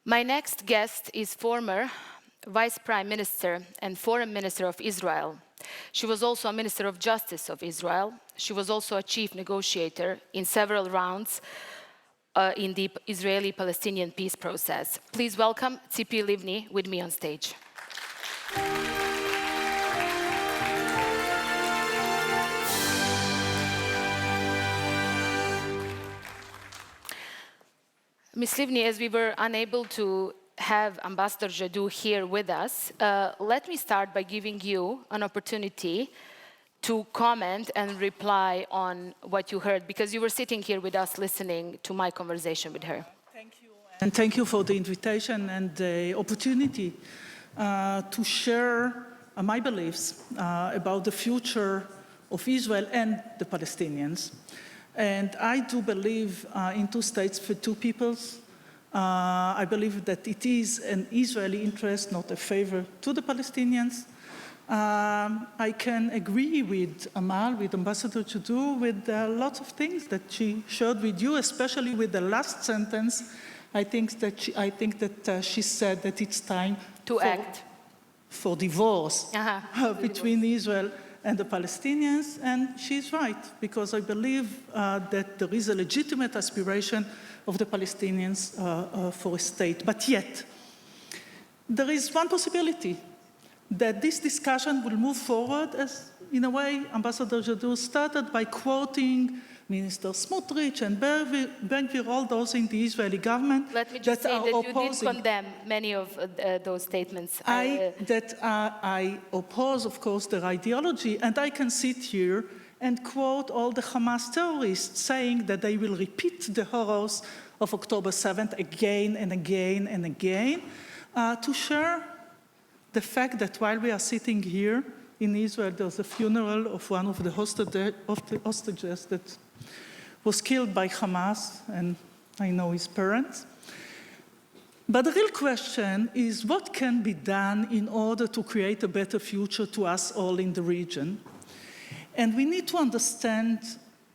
My next guest is former Vice Prime Minister and Foreign Minister of Israel. She was also a Minister of Justice of Israel. She was also a chief negotiator in several rounds in the Israeli-Palestinian peace process. Please welcome Tzipi Livni with me on stage. Ms. Livni, as we were unable to have Ambassador Jadot here with us, let me start by giving you an opportunity to comment and reply on what you heard, because you were sitting here with us listening to my conversation with her. Thank you. And thank you for the invitation and the opportunity to share my beliefs about the future of Israel and the Palestinians. And I do believe in two states for two peoples. I believe that it is an Israeli interest, not a favor to the Palestinians. I can agree with Amal, with Ambassador Jadot, with lots of things that she shared with you, especially with the last sentence. I think that she said that it's time to act for divorce between Israel and the Palestinians, and she's right, because I believe that there is a legitimate aspiration of the Palestinians for a state. But yet, there is one possibility, that this discussion will move forward as, in a way, Ambassador Jadot started by quoting Minister Smotrich and Ben-Gvir, all those in the Israeli government. Let me just say that you did condemn many of those statements. I oppose, of course, their ideology, and I can sit here and quote all the Hamas terrorists saying that they will repeat the horrors of October 7th again and again and again, to share the fact that while we are sitting here in Israel, there's a funeral of one of the hostages that was killed by Hamas, and I know his parents. But the real question is, what can be done in order to create a better future to us all in the region? And we need to understand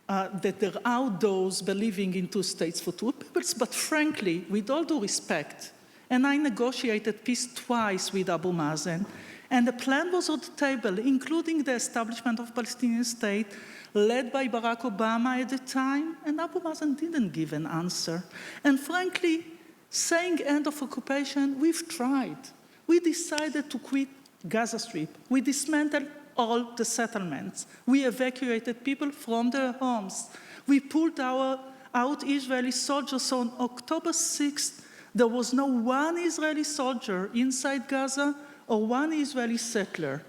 that there are those believing in two states for two peoples, but frankly, with all due respect, and I negotiated peace twice with Abu Mazen, and the plan was on the table, including the establishment of a Palestinian state, led by Barack Obama at the time, and Abu Mazen didn't give an answer. And frankly, saying end of occupation, we've tried. We decided to quit Gaza Strip. We dismantled all the settlements. We evacuated people from their homes. We pulled out Israeli soldiers. On October 6th, there was no one Israeli soldier inside Gaza or one Israeli settler.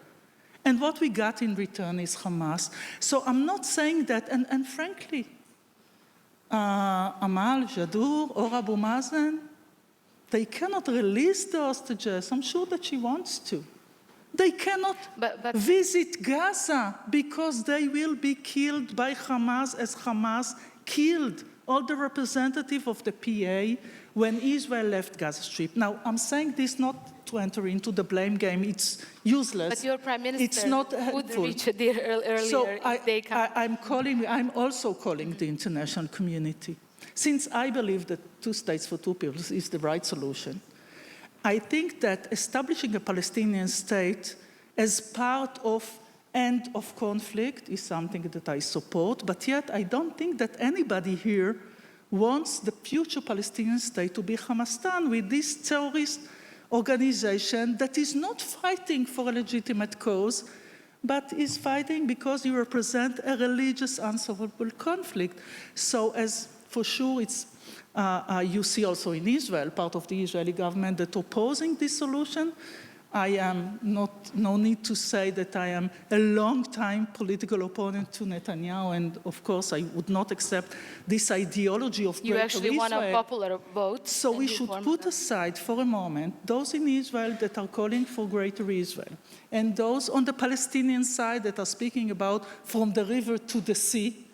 And what we got in return is Hamas. So I'm not saying that, and frankly, Amal, Jadot, or Abu Mazen, they cannot release the hostages. I'm sure that she wants to. They cannot visit Gaza because they will be killed by Hamas, as Hamas killed all the representatives of the PA when Israel left Gaza Strip. Now, I'm saying this not to enter into the blame game. It's useless. But your Prime Minister it's not would reach a deal earlier so if they come. I'm also calling the international community. Since I believe that two states for two peoples is the right solution, I think that establishing a Palestinian state as part of end of conflict is something that I support, but yet I don't think that anybody here wants the future Palestinian state to be Hamastan with this terrorist organization that is not fighting for a legitimate cause, but is fighting because you represent a religious unsolvable conflict. So as for sure it's you see also in Israel, part of the Israeli government that opposing this solution. I am no need to say that I am a long-time political opponent to Netanyahu, and of course I would not accept this ideology of greater Israel. You actually won a popular vote. So we should put aside for a moment those in Israel that are calling for greater Israel, and those on the Palestinian side that are speaking about from the river to the sea,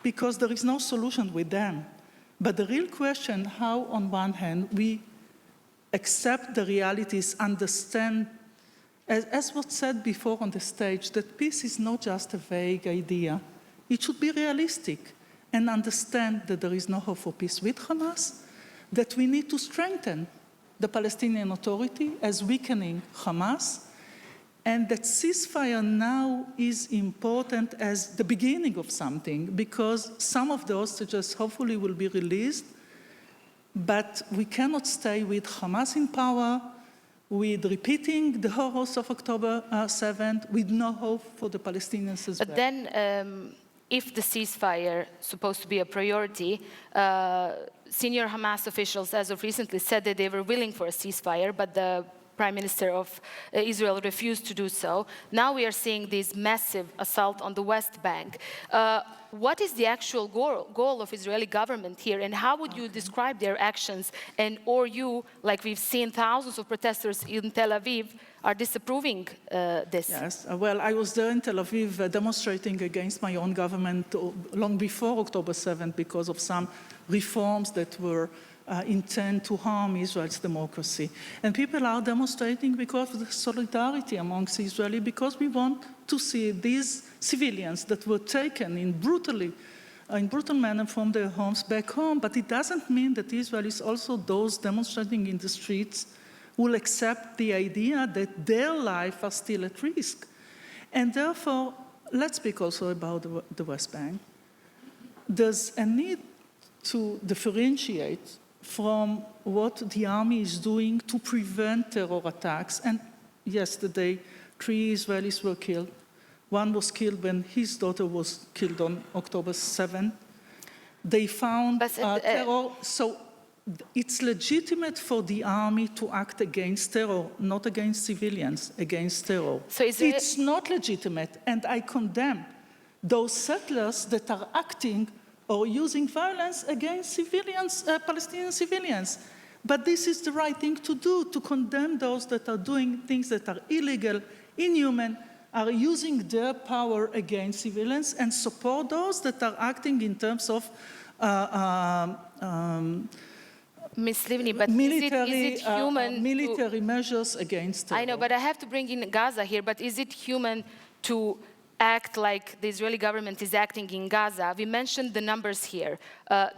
because there is no solution with them. But the real question, how on one hand we accept the realities, understand, as was said before on the stage, that peace is not just a vague idea. It should be realistic and understand that there is no hope for peace with Hamas, that we need to strengthen the Palestinian Authority as weakening Hamas, and that ceasefire now is important as the beginning of something, because some of the hostages hopefully will be released, but we cannot stay with Hamas in power, with repeating the horrors of October 7th, with no hope for the Palestinians as well. But then, if the ceasefire is supposed to be a priority, senior Hamas officials as of recently said that they were willing for a ceasefire, but the Prime Minister of Israel refused to do so. Now we are seeing this massive assault on the West Bank. What is the actual goal of Israeli government here, and how would you describe their actions? And or you, like we've seen thousands of protesters in Tel Aviv, are disapproving this? Yes, well, I was there in Tel Aviv demonstrating against my own government long before October 7th because of some reforms that were intent to harm Israel's democracy. And people are demonstrating because of the solidarity amongst Israelis, because we want to see these civilians that were taken in brutal manner from their homes back home. But it doesn't mean that Israelis, also those demonstrating in the streets, will accept the idea that their lives are still at risk. And therefore, let's speak also about the West Bank. There's a need to differentiate from what the army is doing to prevent terror attacks. And yesterday, 3 Israelis were killed. One was killed when his daughter was killed on October 7th. They found terror. So it's legitimate for the army to act against terror, not against civilians, against terror. So it's not legitimate, and I condemn those settlers that are acting or using violence against civilians, Palestinian civilians. But this is the right thing to do, to condemn those that are doing things that are illegal, inhuman, are using their power against civilians, and support those that are acting in terms of Ms. Livni, but military, is it human military measures against terror. I know, but I have to bring in Gaza here, but is it human to act like the Israeli government is acting in Gaza? We mentioned the numbers here.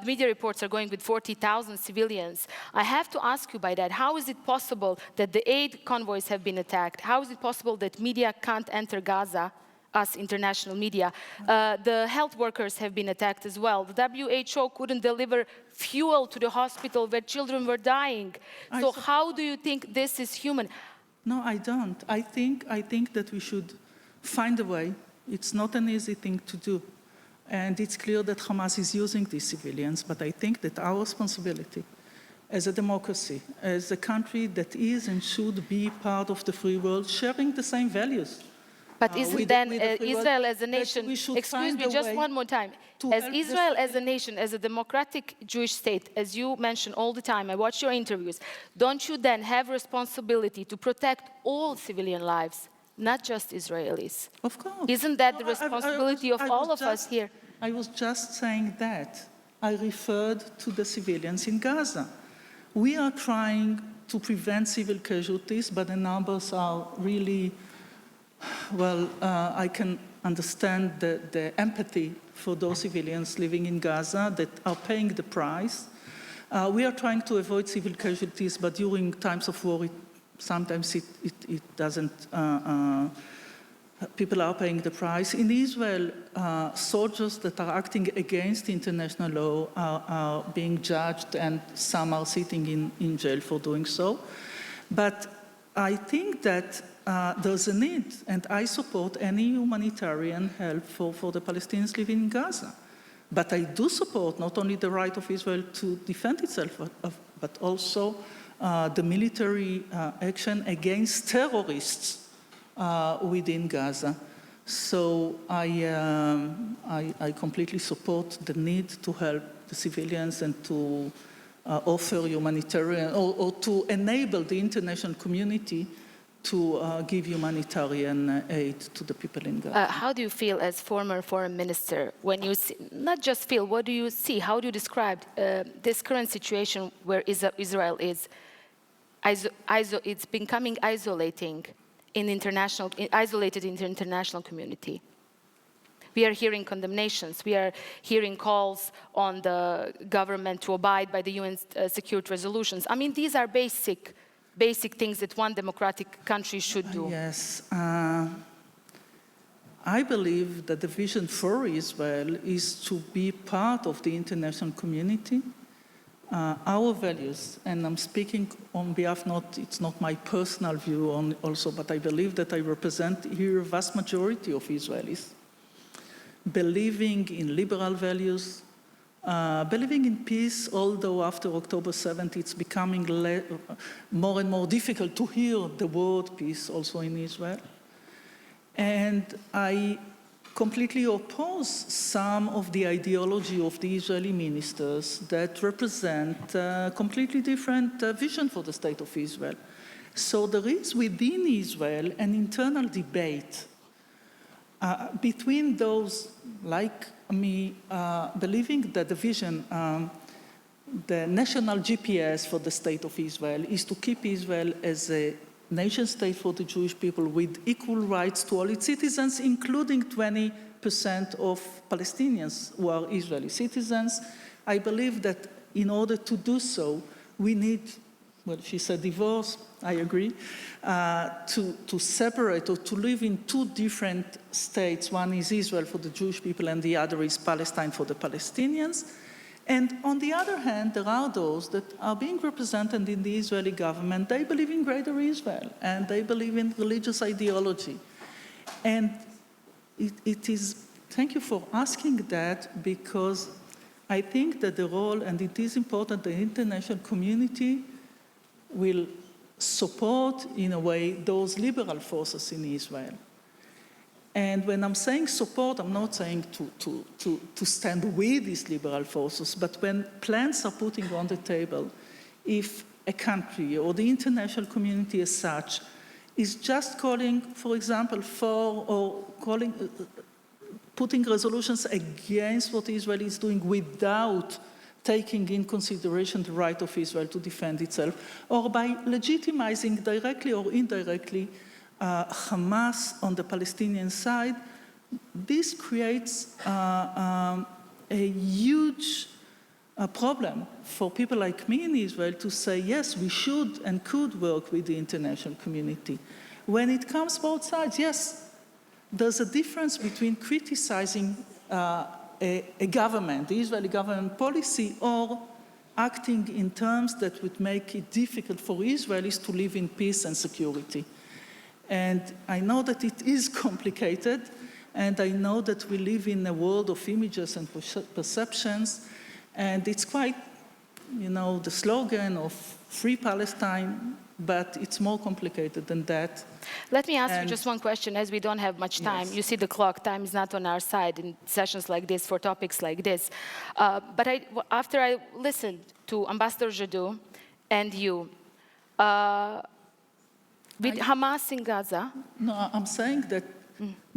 Media reports are going with 40,000 civilians. I have to ask you by that, how is it possible that the aid convoys have been attacked? How is it possible that media can't enter Gaza, us international media? The health workers have been attacked as well. The WHO couldn't deliver fuel to the hospital where children were dying. So how do you think this is human? No, I don't. I think that we should find a way. It's not an easy thing to do. And it's clear that Hamas is using these civilians, but I think that our responsibility as a democracy, as a country that is and should be part of the free world, sharing the same values. But isn't then Israel as a nation, excuse me just one more time, as Israel as a nation, as a democratic Jewish state, as you mention all the time, I watch your interviews, don't you then have responsibility to protect all civilian lives? Not just Israelis. Of course. Isn't that the responsibility of all of us here? I was just saying that. I referred to the civilians in Gaza. We are trying to prevent civil casualties, but the numbers are really, well, I can understand the empathy for those civilians living in Gaza that are paying the price. We are trying to avoid civil casualties, but during times of war, sometimes it doesn't, people are paying the price. In Israel, soldiers that are acting against international law are being judged, and some are sitting in jail for doing so. But I think that there's a need, and I support any humanitarian help for the Palestinians living in Gaza. But I do support not only the right of Israel to defend itself, but also the military action against terrorists within Gaza. So I completely support the need to help the civilians and to offer humanitarian, or to enable the international community to give humanitarian aid to the people in Gaza. How do you feel as former foreign minister when you see, not just feel, what do you see? How do you describe this current situation where Israel is? It's becoming isolated in the international community. We are hearing condemnations. We are hearing calls on the government to abide by the UN security resolutions. I mean, these are basic things that one democratic country should do. Yes. I believe that the vision for Israel is to be part of the international community. Our values, and I'm speaking on behalf, it's not my personal view also, but I believe that I represent here a vast majority of Israelis, believing in liberal values, believing in peace, although after October 7th it's becoming more and more difficult to hear the word peace also in Israel. And I completely oppose some of the ideology of the Israeli ministers that represent a completely different vision for the state of Israel. So there is within Israel an internal debate between those like me believing that the vision, the national GPS for the state of Israel is to keep Israel as a nation state for the Jewish people with equal rights to all its citizens, including 20% of Palestinians who are Israeli citizens. I believe that in order to do so, we need, well, she said divorce, I agree, to separate or to live in two different states. One is Israel for the Jewish people and the other is Palestine for the Palestinians. And on the other hand, there are those that are being represented in the Israeli government. They believe in greater Israel, and they believe in religious ideology. And it is, thank you for asking that, because I think that the role, and it is important, the international community will support, in a way, those liberal forces in Israel. And when I'm saying support, I'm not saying to stand with these liberal forces, but when plans are putting on the table, if a country or the international community as such is just calling, for example, for or calling, putting resolutions against what Israel is doing without taking in consideration the right of Israel to defend itself, or by legitimizing directly or indirectly Hamas on the Palestinian side, this creates a huge problem for people like me in Israel to say, yes, we should and could work with the international community. When it comes both sides, yes, there's a difference between criticizing a government, the Israeli government policy, or acting in terms that would make it difficult for Israelis to live in peace and security. And I know that it is complicated, and I know that we live in a world of images and perceptions, and it's quite, the slogan of Free Palestine, but it's more complicated than that. Let me ask you just one question, as we don't have much time. Yes. You see the clock, time is not on our side in sessions like this, for topics like this. But after I listened to Ambassador Jadot and you, with Hamas in Gaza. No, I'm saying that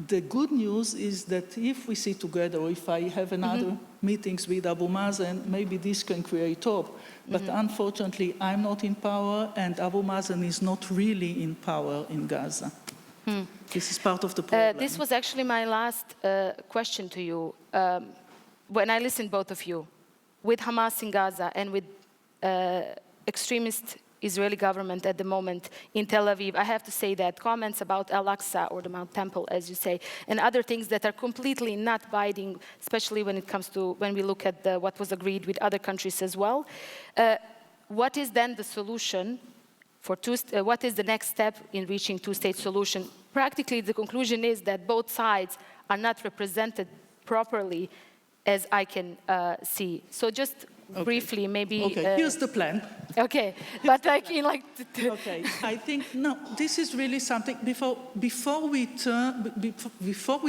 the good news is that if we sit together, or if I have another meetings with Abu Mazen, maybe this can create hope. But unfortunately, I'm not in power, and Abu Mazen is not really in power in Gaza. This is part of the problem. This was actually my last question to you. When I listened both of you, with Hamas in Gaza and with extremist Israeli government at the moment in Tel Aviv, I have to say that comments about Al-Aqsa, or the Mount Temple, as you say, and other things that are completely not binding, especially when it comes to, when we look at what was agreed with other countries as well. What is then the solution for what is the next step in reaching two-state solution? Practically, the conclusion is that both sides are not represented properly, as I can see. So just briefly, maybe... Okay, here's the plan. Okay, but like in like... Okay, I think, no, this is really something, before we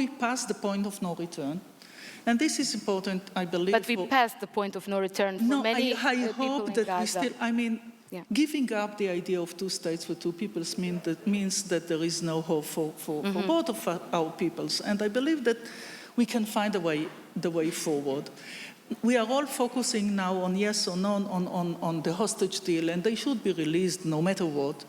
pass the point of no return, and this is important, I believe... But we passed the point of no return for many I people hope in that Gaza. we still, giving up the idea of two states for two peoples means that there is no hope for both of our peoples, and I believe that we can find the way forward. We are all focusing now on yes or no on the hostage deal, and they should be released no matter what.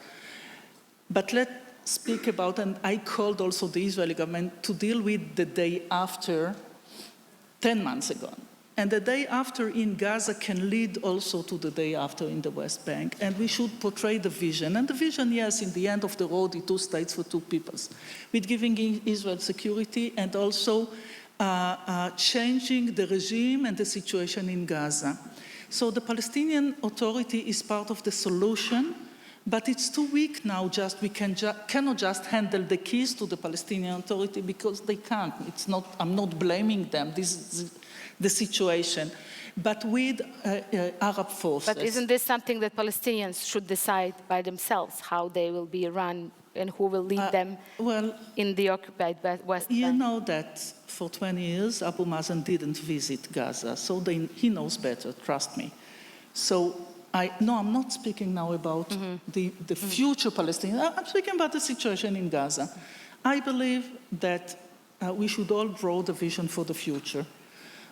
But let's speak about, and I called also the Israeli government to deal with the day after, 10 months ago. And the day after in Gaza can lead also to the day after in the West Bank. And we should portray the vision. And the vision, yes, in the end of the road, is 2 states for 2 peoples, with giving Israel security and also changing the regime and the situation in Gaza. So the Palestinian Authority is part of the solution, but it's too weak now. We cannot just handle the keys to the Palestinian Authority because they can't. I'm not blaming them. This is the situation. But with Arab forces. But isn't this something that Palestinians should decide by themselves, how they will be run and who will lead them in the occupied West Bank? You know that for 20 years, Abu Mazen didn't visit Gaza, so he knows better, trust me. So I'm not speaking now about the future Palestinians. I'm speaking about the situation in Gaza. I believe that we should all draw the vision for the future.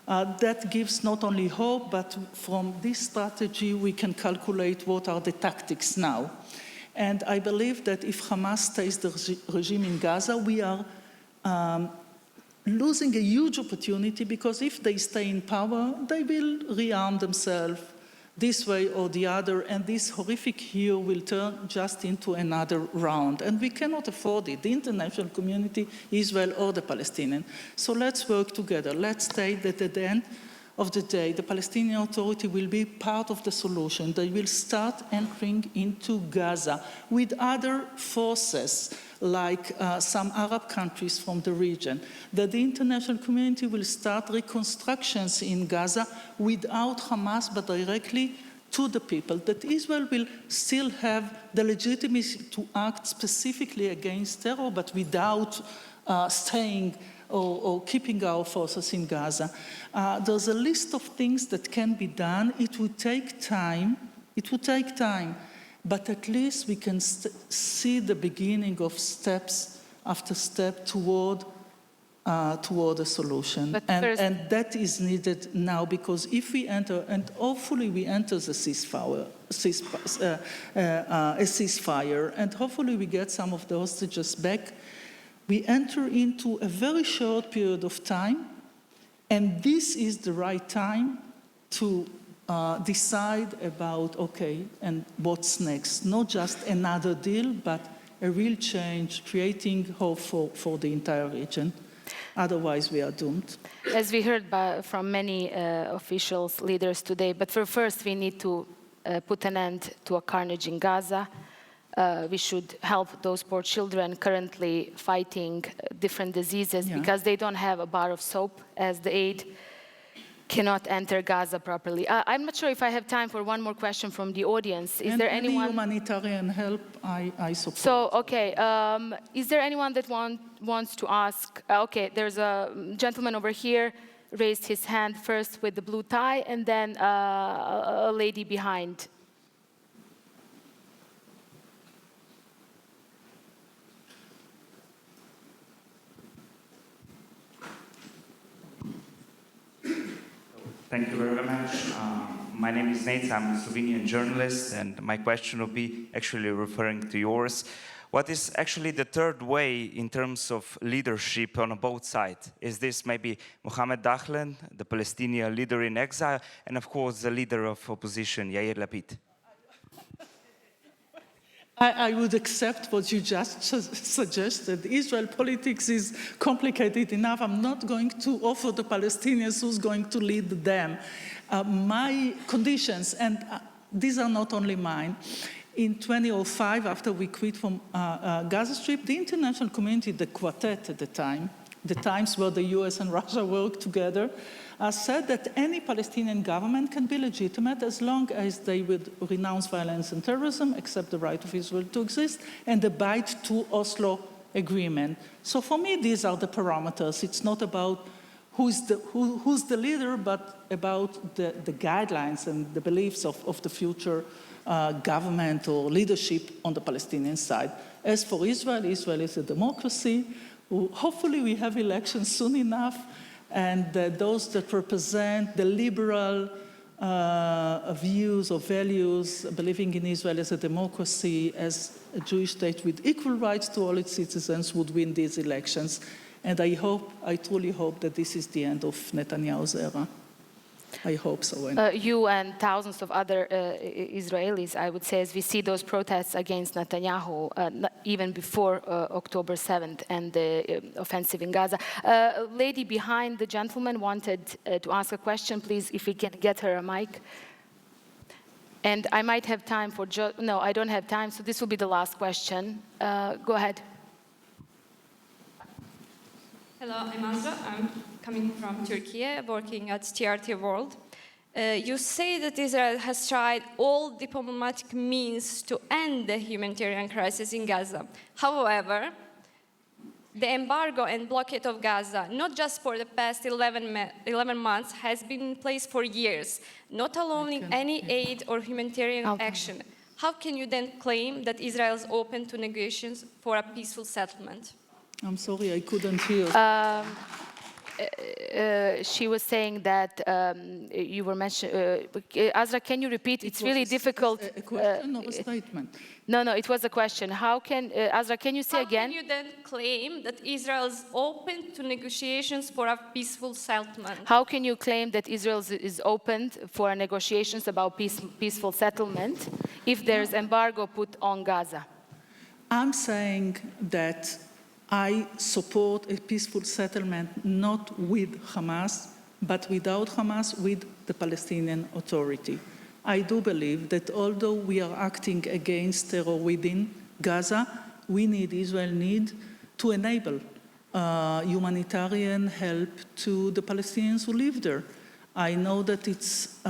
That gives not only hope, but from this strategy we can calculate what are the tactics now. And I believe that if Hamas stays the regime in Gaza, we are losing a huge opportunity, because if they stay in power, they will rearm themselves this way or the other, and this horrific year will turn just into another round. And we cannot afford it, the international community, Israel or the Palestinians. So let's work together. Let's state that at the end of the day, the Palestinian Authority will be part of the solution. They will start entering into Gaza with other forces, like some Arab countries from the region. That the international community will start reconstructions in Gaza without Hamas, but directly to the people. That Israel will still have the legitimacy to act specifically against terror, but without staying or keeping our forces in Gaza. There's a list of things that can be done. It would take time. But at least we can see the beginning of steps after step toward a solution. And that is needed now, because if we enter, and hopefully we enter the ceasefire, and hopefully we get some of the hostages back, we enter into a very short period of time, and this is the right time to decide about, and what's next? Not just another deal, but a real change, creating hope for the entire region. Otherwise, we are doomed. As we heard from many officials, leaders today, but first we need to put an end to a carnage in Gaza. We should help those poor children currently fighting different diseases because they don't have a bar of soap, as the aid cannot enter Gaza properly. I'm not sure if I have time for one more question from the audience. Is there anyone? Any humanitarian help, I support. So, is there anyone that wants to ask? There's a gentleman over here raised his hand first with the blue tie, and then a lady behind. Thank you very much. My name is Nate. I'm a Slovenian journalist, and my question will be actually referring to yours. What is actually the third way in terms of leadership on both sides? Is this maybe Mohammed Dahlan, the Palestinian leader in exile, and of course the leader of opposition, Yair Lapid? I would accept what you just suggested. Israel politics is complicated enough. I'm not going to offer the Palestinians who's going to lead them. My conditions, and these are not only mine, in 2005, after we quit from Gaza Strip, the international community, the Quartet at the time, the times where the US and Russia worked together, said that any Palestinian government can be legitimate as long as they would renounce violence and terrorism, accept the right of Israel to exist, and abide to Oslo Agreement. So for me, these are the parameters. It's not about who's the leader, but about the guidelines and the beliefs of the future government or leadership on the Palestinian side. As for Israel, Israel is a democracy. Hopefully we have elections soon enough, and those that represent the liberal views or values, believing in Israel as a democracy, as a Jewish state with equal rights to all its citizens, would win these elections. And I truly hope that this is the end of Netanyahu's era. I hope so. You and thousands of other Israelis, I would say, as we see those protests against Netanyahu, even before October 7th and the offensive in Gaza. Lady behind the gentleman wanted to ask a question. Please, if we can get her a mic. And I might have time for no, I don't have time, so this will be the last question. Go ahead. Hello, I'm Azra. I'm coming from Türkiye, working at TRT World. You say that Israel has tried all diplomatic means to end the humanitarian crisis in Gaza. However, the embargo and blockade of Gaza, not just for the past 11 months, has been in place for years, not allowing any aid or humanitarian action. How can you then claim that Israel is open to negotiations for a peaceful settlement? I'm sorry, I couldn't hear. She was saying that you were mentioning. Azra, can you repeat? It's really difficult. A question or a statement? No, it was a question. How can, Azra, can you say again? How can you then claim that Israel is open to negotiations for a peaceful settlement? How can you claim that Israel is open for negotiations about peaceful settlement if there's embargo put on Gaza? I'm saying that I support a peaceful settlement not with Hamas, but without Hamas, with the Palestinian Authority. I do believe that although we are acting against terror within Gaza, Israel needs to enable humanitarian help to the Palestinians who live there. I know that it's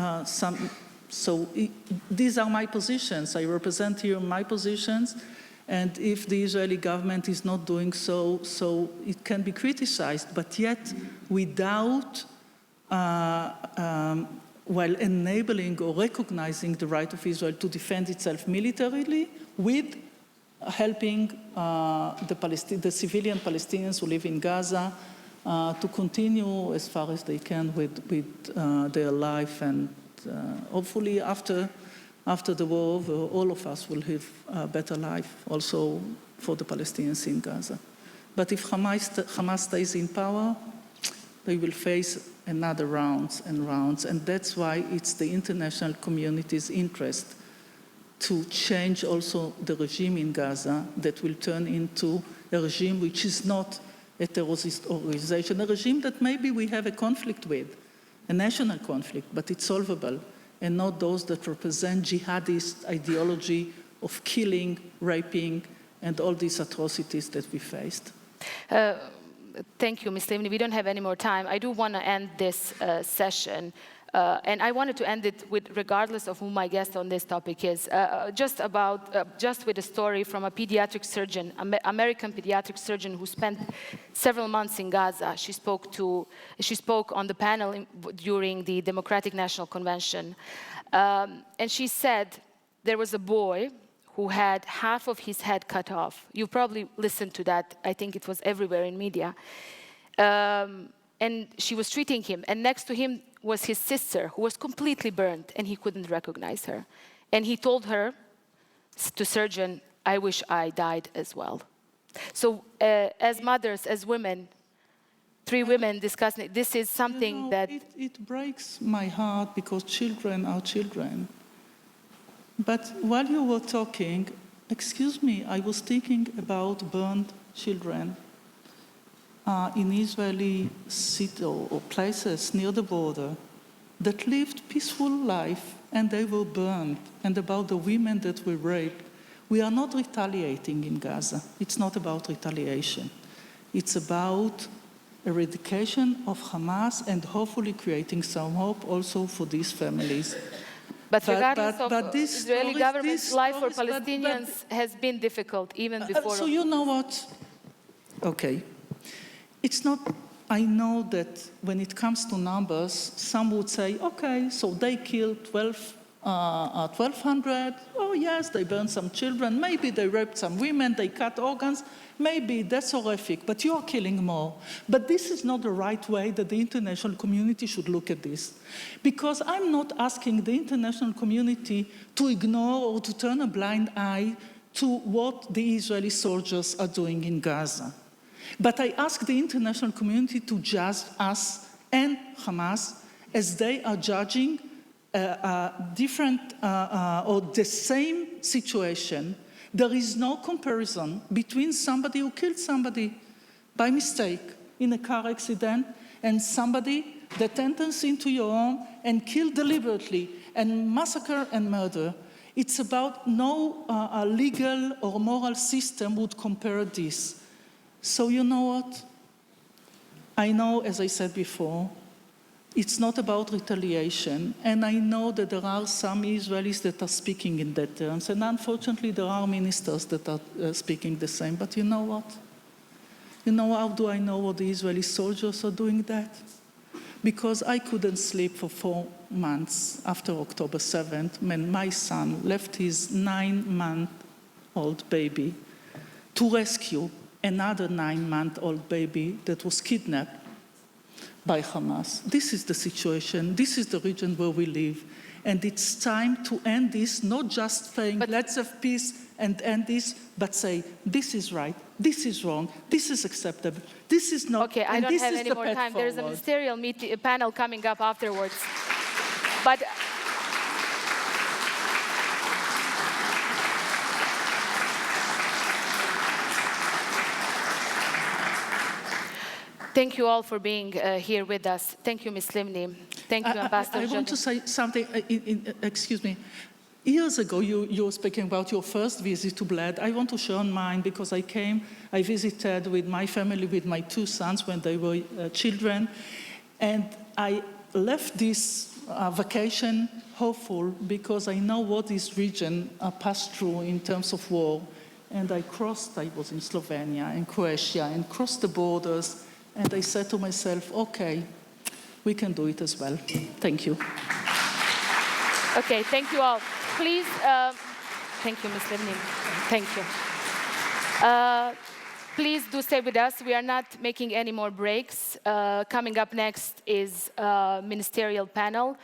these are my positions. I represent here my positions. And if the Israeli government is not doing so, it can be criticized, but yet without, while enabling or recognizing the right of Israel to defend itself militarily, with helping the civilian Palestinians who live in Gaza to continue as far as they can with their life, and hopefully after the war, all of us will have a better life, also for the Palestinians in Gaza. But if Hamas stays in power, they will face another rounds and rounds, and that's why it's the international community's interest to change also the regime in Gaza that will turn into a regime which is not a terrorist organization, a regime that maybe we have a conflict with, a national conflict, but it's solvable, and not those that represent jihadist ideology of killing, raping, and all these atrocities that we faced. Thank you, Ms. Livni. We don't have any more time. I do want to end this session. And I wanted to end it with, regardless of who my guest on this topic is, just with a story from a pediatric surgeon, American pediatric surgeon who spent several months in Gaza. She spoke on the panel during the Democratic National Convention. And she said there was a boy who had half of his head cut off. You probably listened to that. I think it was everywhere in media. And she was treating him, and next to him was his sister, who was completely burned, and he couldn't recognize her. And he told her, to surgeon, I wish I died as well. So as mothers, as women, 3 women discussing, this is something that... It breaks my heart because children are children. But while you were talking, excuse me, I was thinking about burned children in Israeli cities or places near the border that lived peaceful life and they were burned, and about the women that were raped. We are not retaliating in Gaza. It's not about retaliation. It's about eradication of Hamas and hopefully creating some hope also for these families. But regardless of the Israeli government's life for Palestinians has been difficult even before... So you know what? Okay. It's not, I know that when it comes to numbers, some would say, okay, so they killed 12 1200. Oh yes, they burned some children. Maybe they raped some women, they cut organs. Maybe that's horrific, but you are killing more. But this is not the right way that the international community should look at this. Because I'm not asking the international community to ignore or to turn a blind eye to what the Israeli soldiers are doing in Gaza. But I ask the international community to judge us and Hamas as they are judging different or the same situation. There is no comparison between somebody who killed somebody by mistake in a car accident and somebody that enters into your home and killed deliberately and massacre and murder. It's about no legal or moral system would compare this. So you know what? I know, as I said before, it's not about retaliation, and I know that there are some Israelis that are speaking in that terms, and unfortunately there are ministers that are speaking the same, but you know what? You know how do I know what the Israeli soldiers are doing that? Because I couldn't sleep for 4 months after October 7th when my son left his 9-month-old baby to rescue another 9-month-old baby that was kidnapped by Hamas. This is the situation, this is the region where we live, and it's time to end this, not just saying, let's have peace and end this, but say, this is right, this is wrong, this is acceptable, this is not, Okay, I don't have any more time. There's a ministerial panel coming up afterwards. But thank you all for being here with us. Thank you, Ms. Livni. Thank you, Ambassador. I want to say something, excuse me. Years ago, you were speaking about your first visit to Bled. I want to share mine because I visited with my family, with my 2 sons when they were children. And I left this vacation hopeful because I know what this region passed through in terms of war. And I was in Slovenia and Croatia and crossed the borders. And I said to myself, okay, we can do it as well. Thank you. Okay, thank you all. Please, thank you, Ms. Livni. Thank you. Please do stay with us. We are not making any more breaks. Coming up next is a ministerial panel.